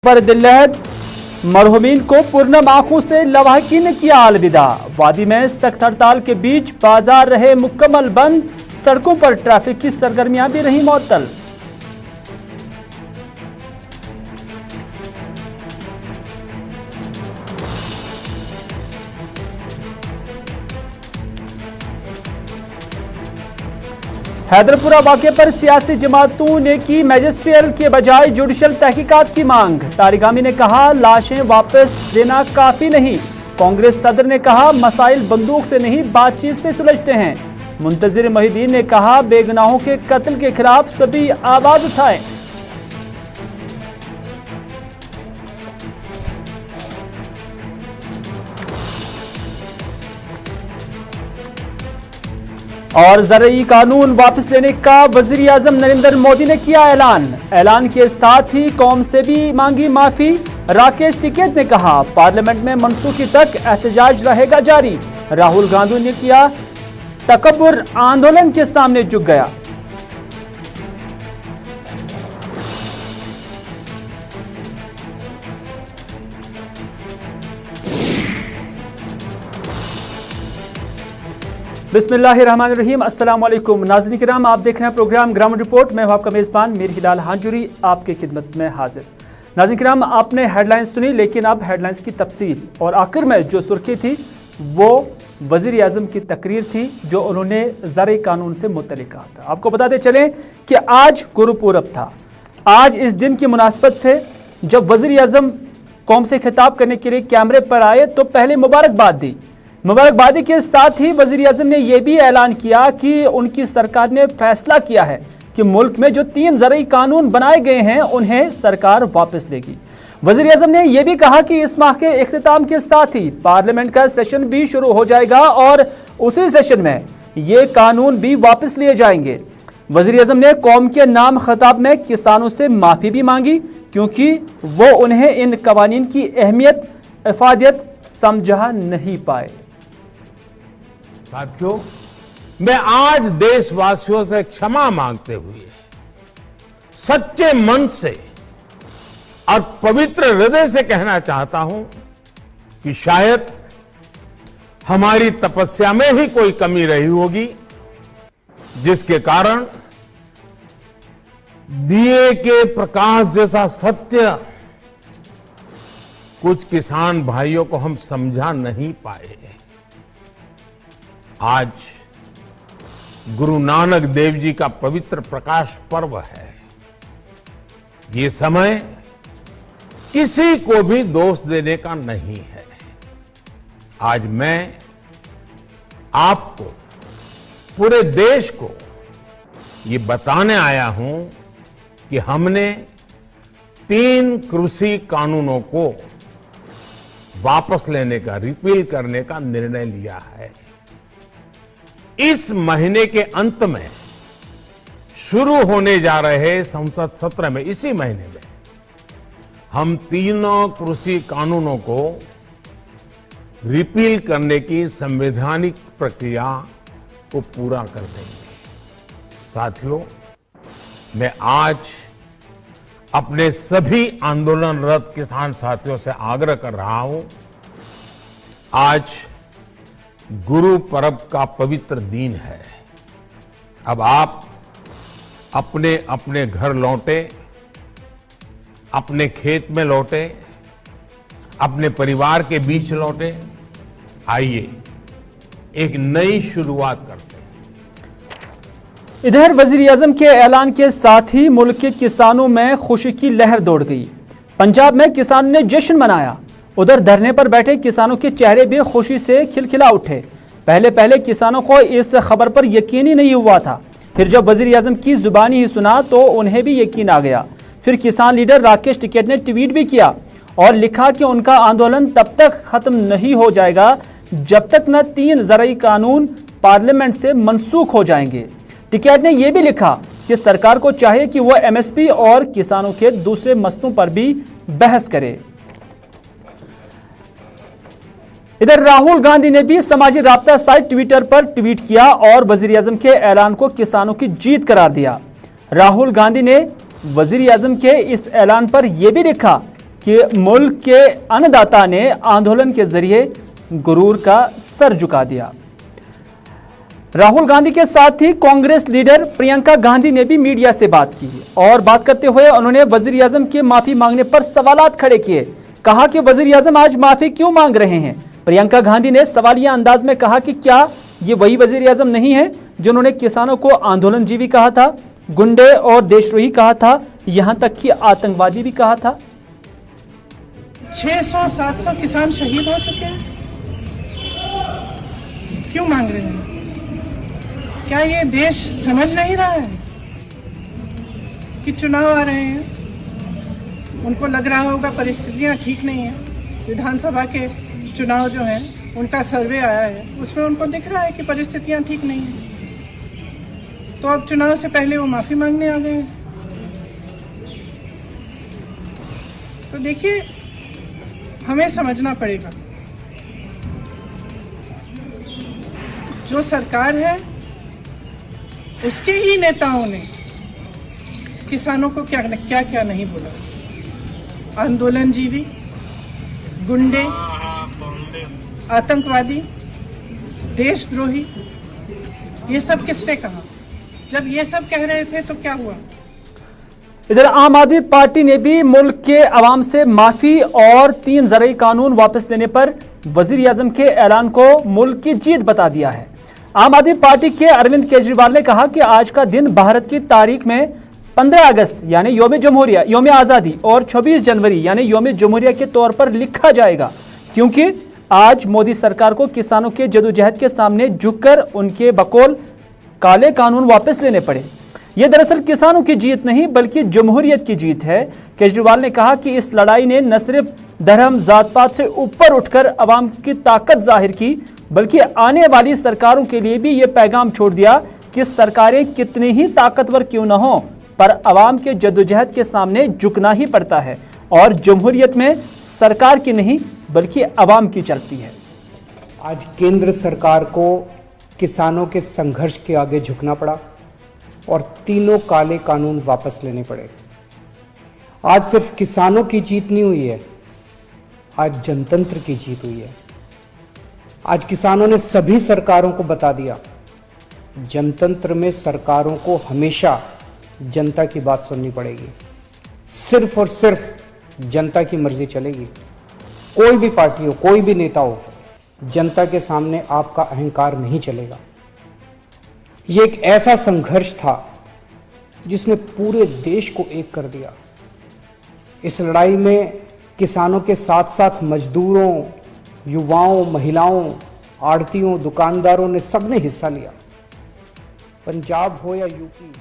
पर दिल्लहद, मरहुमीन को पूर्णम आंखों से लवाहकी ने किया अलविदा। वादी में सख्त हड़ताल के बीच बाजार रहे मुकम्मल बंद, सड़कों पर ट्रैफिक की सरगर्मियां भी रही मुअत्तल। हैदरपुरा वाक़े पर सियासी जमातों ने की मैजिस्ट्रियल के बजाय जुडिशल तहकीकात की मांग। तारिगामी ने कहा लाशें वापस देना काफी नहीं। कांग्रेस सदर ने कहा मसाइल बंदूक से नहीं बातचीत से सुलझते हैं। मुंतजिर मोहिद्दीन ने कहा बेगुनाहों के कत्ल के खिलाफ सभी आवाज उठाएं। और ज़रई कानून वापस लेने का वज़ीर आज़म नरेंद्र मोदी ने किया ऐलान के साथ ही कौम से भी मांगी माफी। राकेश टिकैत ने कहा पार्लियामेंट में मनसूखी तक एहतजाज रहेगा जारी। राहुल गांधी ने किया तकब्बुर आंदोलन के सामने झुक गया। बिस्मिल्लाहिर्रहमानिर्रहीम, अस्सलाम वालेकुम नाज़रीन किराम, आप देख रहे हैं प्रोग्राम ग्राउंड रिपोर्ट। मैं हूं आपका मेज़बान मीर हिलाल हांजुरी आपकी खिदमत में हाजिर। नाज़रीन किराम, आपने हेडलाइंस सुनी, लेकिन अब हेडलाइंस की तफसील और आखिर में जो सुर्खी थी वो वज़ीर आज़म की तकरीर थी जो उन्होंने ज़रई कानून से मुतल्लिक़ कहा था। आपको बताते चलें कि आज गुरुपूरब था। आज इस दिन की मुनासबत से जब वज़ीर आज़म कौम से खिताब करने के लिए कैमरे पर आए तो पहले मुबारकबाद दी। मुबारकबादी के साथ ही वज़ीर आज़म ने यह भी ऐलान किया कि उनकी सरकार ने फैसला किया है कि मुल्क में जो 3 ज़रई कानून बनाए गए हैं उन्हें सरकार वापस लेगी। वज़ीर आज़म ने यह भी कहा कि इस माह के इख्तिताम के साथ ही पार्लियामेंट का सेशन भी शुरू हो जाएगा और उसी सेशन में ये कानून भी वापस लिए जाएंगे। वज़ीर आज़म ने कौम के नाम खिताब में किसानों से माफ़ी भी मांगी क्योंकि वो उन्हें इन कवानीन की अहमियत इफादियत समझा नहीं पाए। साथियों, मैं आज देशवासियों से क्षमा मांगते हुए सच्चे मन से और पवित्र हृदय से कहना चाहता हूं कि शायद हमारी तपस्या में ही कोई कमी रही होगी जिसके कारण दिए के प्रकाश जैसा सत्य कुछ किसान भाइयों को हम समझा नहीं पाए। आज गुरु नानक देव जी का पवित्र प्रकाश पर्व है। ये समय किसी को भी दोष देने का नहीं है। आज मैं आपको, पूरे देश को ये बताने आया हूं कि हमने 3 कृषि कानूनों को वापस लेने का, रिपील करने का निर्णय लिया है। इस महीने के अंत में शुरू होने जा रहे संसद सत्र में, इसी महीने में हम 3 कृषि कानूनों को रिपील करने की संवैधानिक प्रक्रिया को पूरा कर देंगे। साथियों, मैं आज अपने सभी आंदोलनरत किसान साथियों से आग्रह कर रहा हूं, आज गुरु पर्व का पवित्र दिन है। अब आप अपने अपने घर लौटे, अपने खेत में लौटे, अपने परिवार के बीच लौटे। आइए एक नई शुरुआत करते हैं। इधर वज़ीर आज़म के ऐलान के साथ ही मुल्क के किसानों में खुशी की लहर दौड़ गई। पंजाब में किसानों ने जश्न मनाया। उधर धरने पर बैठे किसानों के चेहरे भी खुशी से खिलखिला उठे। पहले किसानों को इस खबर पर यकीन ही नहीं हुआ था, फिर जब वज़ीर आज़म की जुबानी ही सुना तो उन्हें भी यकीन आ गया। फिर किसान लीडर राकेश टिकैत ने ट्वीट भी किया और लिखा कि उनका आंदोलन तब तक खत्म नहीं हो जाएगा जब तक न 3 ज़रई कानून पार्लियामेंट से मनसूख हो जाएंगे। टिकैत ने यह भी लिखा कि सरकार को चाहिए कि वह MSP और किसानों के दूसरे मसलों पर भी बहस करे। इधर राहुल गांधी ने भी समाजी राब्ता साइट ट्विटर पर ट्वीट किया और वज़ीर आज़म के ऐलान को किसानों की जीत करार दिया। राहुल गांधी ने वज़ीर आज़म के इस ऐलान पर यह भी लिखा कि मुल्क के अन्नदाता ने आंदोलन के जरिए गुरूर का सर झुका दिया। राहुल गांधी के साथ ही कांग्रेस लीडर प्रियंका गांधी ने भी मीडिया से बात की और बात करते हुए उन्होंने वजीर आजम के माफी मांगने पर सवालात खड़े किए। कहा कि वजीर आजम आज माफी क्यों मांग रहे हैं। प्रियंका गांधी ने सवालिया अंदाज में कहा कि क्या ये वही वजीर आजम नहीं है जिन्होंने किसानों को आंदोलनजीवी कहा था, गुंडे और देशद्रोही कहा था, यहां तक कि आतंकवादी भी कहा था। 600-700 किसान शहीद हो चुके हैं, क्यों मांग रहे हैं? क्या ये देश समझ नहीं रहा है कि चुनाव आ रहे हैं? उनको लग रहा होगा परिस्थितियां ठीक नहीं है। विधानसभा के चुनाव जो हैं उनका सर्वे आया है, उसमें उनको दिख रहा है कि परिस्थितियां ठीक नहीं है, तो अब चुनाव से पहले वो माफी मांगने आ गए हैं। तो देखिए, हमें समझना पड़ेगा, जो सरकार है उसके ही नेताओं ने किसानों को क्या क्या नहीं बोला। आंदोलनजीवी, गुंडे, आतंकवादी, देशद्रोही, ये सब किसने कहा? जब ये सब कह रहे थे तो क्या हुआ? इधर आम आदमी पार्टी ने भी मुल्क के अवाम से माफी और 3 ज़रई कानून वापस लेने पर वजीर आजम के ऐलान को मुल्क की जीत बता दिया है। आम आदमी पार्टी के अरविंद केजरीवाल ने कहा कि आज का दिन भारत की तारीख में 15 अगस्त यानी योम जमहूरिया, योम आज़ादी और 26 जनवरी यानी योम जमहूरिया के तौर पर लिखा जाएगा, क्योंकि आज मोदी सरकार को किसानों के जदोजहद के सामने झुककर उनके बकौल काले कानून वापस लेने पड़े। यह दरअसल किसानों की जीत नहीं बल्कि जमहूरियत की जीत है। केजरीवाल ने कहा कि इस लड़ाई ने न सिर्फ धर्म जात पात से ऊपर उठकर अवाम की ताकत जाहिर की, बल्कि आने वाली सरकारों के लिए भी यह पैगाम छोड़ दिया कि सरकारें कितनी ही ताकतवर क्यों न हो, पर अवाम के जद्दोजहद के सामने झुकना ही पड़ता है और जमहूरियत में सरकार की नहीं बल्कि अवाम की चलती है। आज केंद्र सरकार को किसानों के संघर्ष के आगे झुकना पड़ा और तीनों काले कानून वापस लेने पड़े। आज सिर्फ किसानों की जीत नहीं हुई है, आज जनतंत्र की जीत हुई है। आज किसानों ने सभी सरकारों को बता दिया, जनतंत्र में सरकारों को हमेशा जनता की बात सुननी पड़ेगी, सिर्फ और सिर्फ जनता की मर्जी चलेगी। कोई भी पार्टी हो, कोई भी नेता हो, जनता के सामने आपका अहंकार नहीं चलेगा। ये एक ऐसा संघर्ष था जिसने पूरे देश को एक कर दिया। इस लड़ाई में किसानों के साथ साथ मजदूरों, युवाओं, महिलाओं, आड़तियों, दुकानदारों ने सबने हिस्सा लिया। पंजाब हो या यूपी।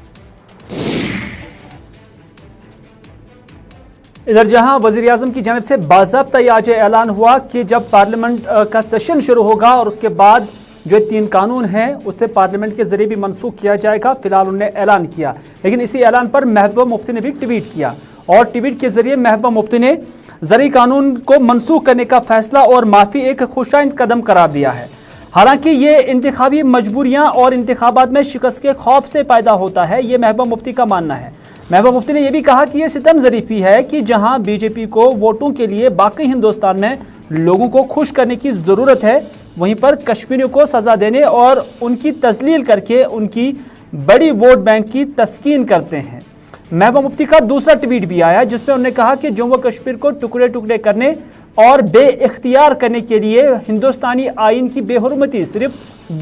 इधर जहां वजीर आजम की जानिब से बाज़ाब्ता आज ऐलान हुआ कि जब पार्लियामेंट का सेशन शुरू होगा और उसके बाद जो 3 कानून हैं उसे पार्लियामेंट के जरिए भी मनसूख किया जाएगा, फिलहाल उन्होंने ऐलान किया। लेकिन इसी ऐलान पर महबूबा मुफ्ती ने भी ट्वीट किया और ट्वीट के जरिए महबूबा मुफ्ती ने ज़रई कानून को मनसूख करने का फैसला और माफ़ी एक खुशाइंद कदम करार दिया है। हालांकि ये इंतखाबी मजबूरियां और इंतखाबात में शिकस्त के खौफ से पैदा होता है, ये महबूबा मुफ्ती का मानना है। महबूबा मुफ्ती ने यह भी कहा कि यह सितम ज़रीफ़ी है कि जहां बीजेपी को वोटों के लिए बाकी हिंदुस्तान में लोगों को खुश करने की ज़रूरत है, वहीं पर कश्मीरियों को सज़ा देने और उनकी तस्लील करके उनकी बड़ी वोट बैंक की तस्कीन करते हैं। महबूबा मुफ्ती का दूसरा ट्वीट भी आया जिसमें उन्होंने कहा कि जम्मू कश्मीर को टुकड़े टुकड़े करने और बेइख्तियार करने के लिए हिंदुस्तानी आइन की बेहुरमती सिर्फ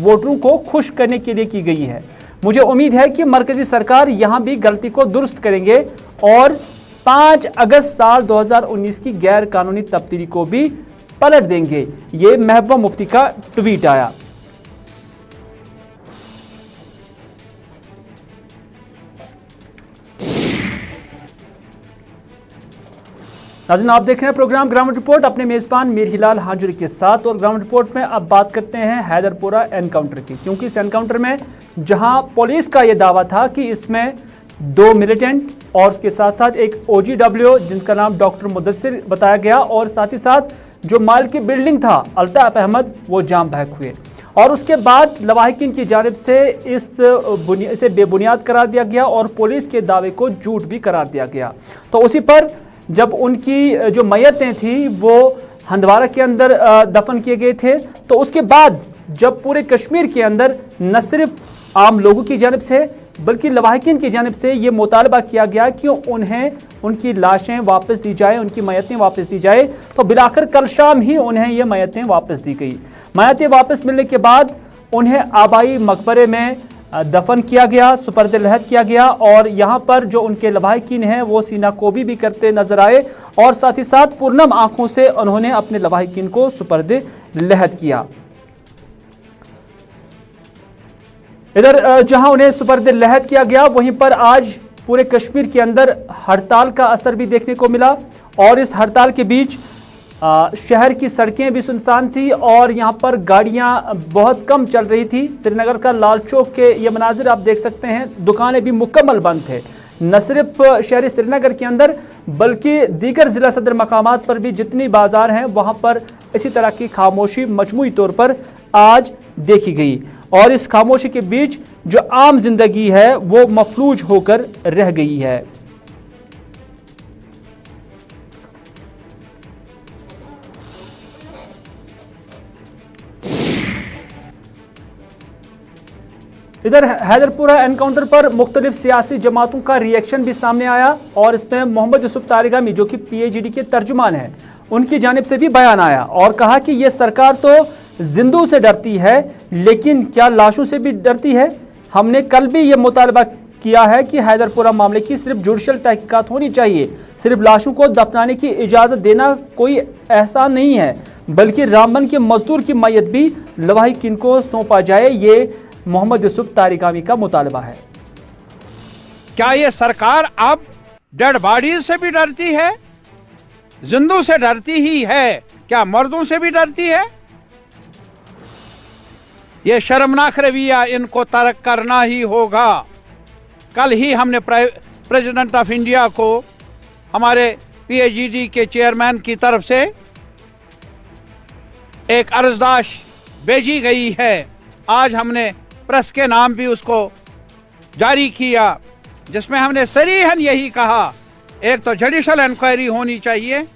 वोटरों को खुश करने के लिए की गई है। मुझे उम्मीद है कि मरकजी सरकार यहां भी गलती को दुरुस्त करेंगे और 5 अगस्त साल 2019 की गैर कानूनी तब्दीली को भी पलट देंगे। ये महबूबा मुफ्ती का ट्वीट आया। नाज़रीन, आप देख रहे हैं प्रोग्राम ग्राउंड रिपोर्ट अपने मेज़बान मीर हिलाल हांजुरी के साथ। और ग्राउंड रिपोर्ट में अब बात करते हैं हैदरपुरा एनकाउंटर की, क्योंकि इस एनकाउंटर में जहां पुलिस का यह दावा था कि इसमें 2 मिलिटेंट और उसके साथ साथ एक OGW जिनका नाम डॉक्टर मुदस्सिर बताया गया और साथ ही साथ जो माल की बिल्डिंग था अल्ताफ अहमद, वो जाम बहक हुए और उसके बाद लवाहिकीन की जानिब से इसे बेबुनियाद करार दिया गया और पुलिस के दावे को झूठ भी करार दिया गया। तो उसी पर जब उनकी जो मैयतें थी वो हंदवारा के अंदर दफन किए गए थे, तो उसके बाद जब पूरे कश्मीर के अंदर न सिर्फ आम लोगों की जानिब से बल्कि लवाहिकीन की जानिब से ये मुतालबा किया गया कि उन्हें उनकी लाशें वापस दी जाए, उनकी मैयतें वापस दी जाए, तो बिलाखिर कल शाम ही उन्हें ये मैयतें वापस दी गई। मैयतें वापस मिलने के बाद उन्हें आबाई मकबरे में दफन किया गया, सुपर्द लहद किया गया और यहाँ पर जो उनके लवाहिकीन हैं वो सीना कोबी भी करते नजर आए और साथ ही साथ पुरनम आंखों से उन्होंने अपने लवाहिकीन को सुपर्द लहद किया। इधर जहां उन्हें सुपर्द लहद किया गया, वहीं पर आज पूरे कश्मीर के अंदर हड़ताल का असर भी देखने को मिला और इस हड़ताल के बीच शहर की सड़कें भी सुनसान थी और यहां पर गाड़ियां बहुत कम चल रही थी। श्रीनगर का लाल चौक के ये मनाजिर आप देख सकते हैं, दुकानें भी मुकम्मल बंद थे। न सिर्फ शहरी श्रीनगर के अंदर बल्कि दीगर जिला सदर मकामात पर भी जितनी बाजार हैं वहां पर इसी तरह की खामोशी मजमूई तौर पर आज देखी गई और इस खामोशी के बीच जो आम जिंदगी है वो मफलूज होकर रह गई है। इधर हैदरपुरा एनकाउंटर पर मुख्तलिफ सियासी जमातों का रिएक्शन भी सामने आया और इसमें मोहम्मद यूसुफ तारिगामी जो कि PAGD के तर्जुमान हैं, उनकी जानिब से भी बयान आया और कहा कि यह सरकार तो जिंदों से डरती है लेकिन क्या लाशों से भी डरती है। हमने कल भी यह मुतालबा किया है कि हैदरपुरा मामले की सिर्फ जुडिशल तहकीकात होनी चाहिए, सिर्फ लाशों को दफनाने की इजाजत देना कोई एहसान नहीं है, बल्कि रामबन के मजदूर की मैयत भी लवाहिकीन को सौंपा जाए। ये मोहम्मद यूसुफ तारिगामी का मुतालबा है। क्या ये सरकार अब डेड बॉडीज से भी डरती है? जिंदों से डरती ही है, क्या मर्दों से भी डरती है? ये शर्मनाक रवैया इनको तर्क करना ही होगा। कल ही हमने प्रेसिडेंट ऑफ इंडिया को हमारे PAGD के चेयरमैन की तरफ से एक अर्जदाश्त भेजी गई है। आज हमने प्रेस के नाम भी उसको जारी किया, जिसमें हमने सरीहन यही कहा, एक तो जुडिशल इंक्वायरी होनी चाहिए।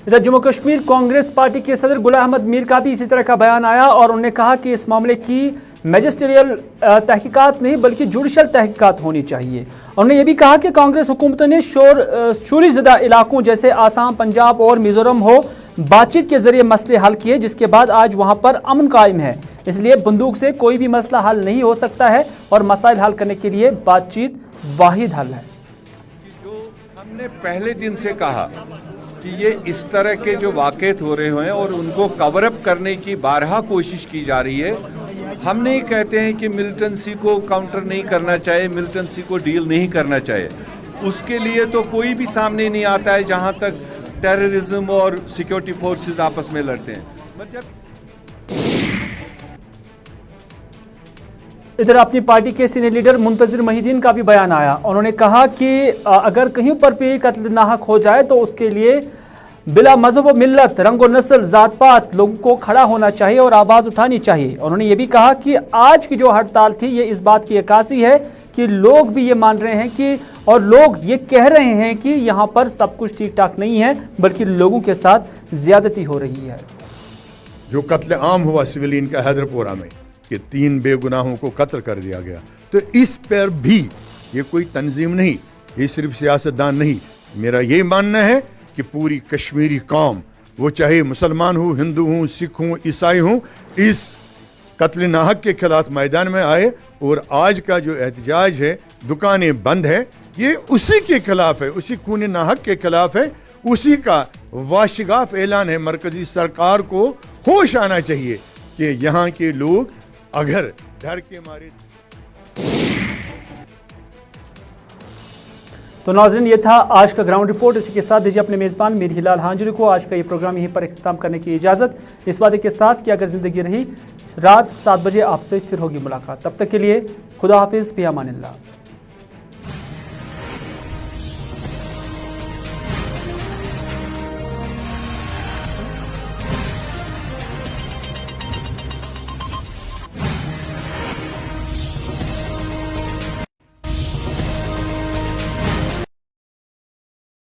इधर जम्मू कश्मीर कांग्रेस पार्टी के सदर गुलाम अहमद मीर का भी इसी तरह का बयान आया और उन्होंने कहा कि इस मामले की मैजिस्ट्रियल तहकीकात नहीं बल्कि जुडिशल तहकीकात होनी चाहिए। उन्होंने ये भी कहा कि कांग्रेस हुकूमतों ने शोरीज़दा इलाकों जैसे आसाम, पंजाब और मिजोरम हो बातचीत के जरिए मसले हल किए, जिसके बाद आज वहां पर अमन कायम है। इसलिए बंदूक से कोई भी मसला हल नहीं हो सकता है और मसाइल हल करने के लिए बातचीत वाहिद हल है। जो हमने पहले दिन से कहा कि ये इस तरह के जो वाक़यात हो रहे हैं और उनको कवर अप करने की बारहा कोशिश की जा रही है। हम नहीं कहते हैं कि मिलिटेंसी को काउंटर नहीं करना चाहिए, मिलिटेंसी को डील नहीं करना चाहिए, उसके लिए तो कोई भी सामने नहीं आता है जहां तक टेररिज्म और सिक्योरिटी फोर्सेस आपस में लड़ते हैं। मतलब इधर अपनी पार्टी के सीनियर लीडर मुंतजिर महिदीन का भी बयान आया। उन्होंने कहा कि अगर कहीं पर भी कत्ल नाहक हो जाए तो उसके लिए बिला मजहब व मिल्लत, रंग व नस्ल, जात पात लोगों को खड़ा होना चाहिए और आवाज़ उठानी चाहिए। उन्होंने ये भी कहा कि आज की जो हड़ताल थी ये इस बात की अक्कासी है कि लोग भी ये मान रहे हैं कि और लोग ये कह रहे हैं कि यहाँ पर सब कुछ ठीक ठाक नहीं है बल्कि लोगों के साथ ज्यादती हो रही है। जो कत्ल आम हुआ सिविलियन का हैदरपुरा में कि 3 बेगुनाहों को कत्ल कर दिया गया, तो इस पर भी ये कोई तंजीम नहीं, ये सिर्फ सियासतदान नहीं, मेरा ये मानना है कि पूरी कश्मीरी कौम, वो चाहे मुसलमान हो, हिंदू हो, सिख हो, ईसाई हो, इस कत्ल नाहक के खिलाफ मैदान में आए। और आज का जो एहतजाज है, दुकानें बंद है, ये उसी के खिलाफ है, उसी खून नाहक के खिलाफ है, उसी का वाशिगाफ ऐलान है। मरकजी सरकार को होश आना चाहिए कि यहाँ के लोग अगर डर के मारे। तो नाज़रीन, ये था आज का ग्राउंड रिपोर्ट। इसी के साथ दीजिए अपने मेज़बान मीर हिलाल हांजुरी को आज का ये प्रोग्राम यहीं पर इख्तिताम करने की इजाज़त, इस वादे के साथ कि अगर ज़िंदगी रही रात 7 बजे आपसे फिर होगी मुलाकात। तब तक के लिए खुदा हाफिज़, फ़ी अमानिल्लाह।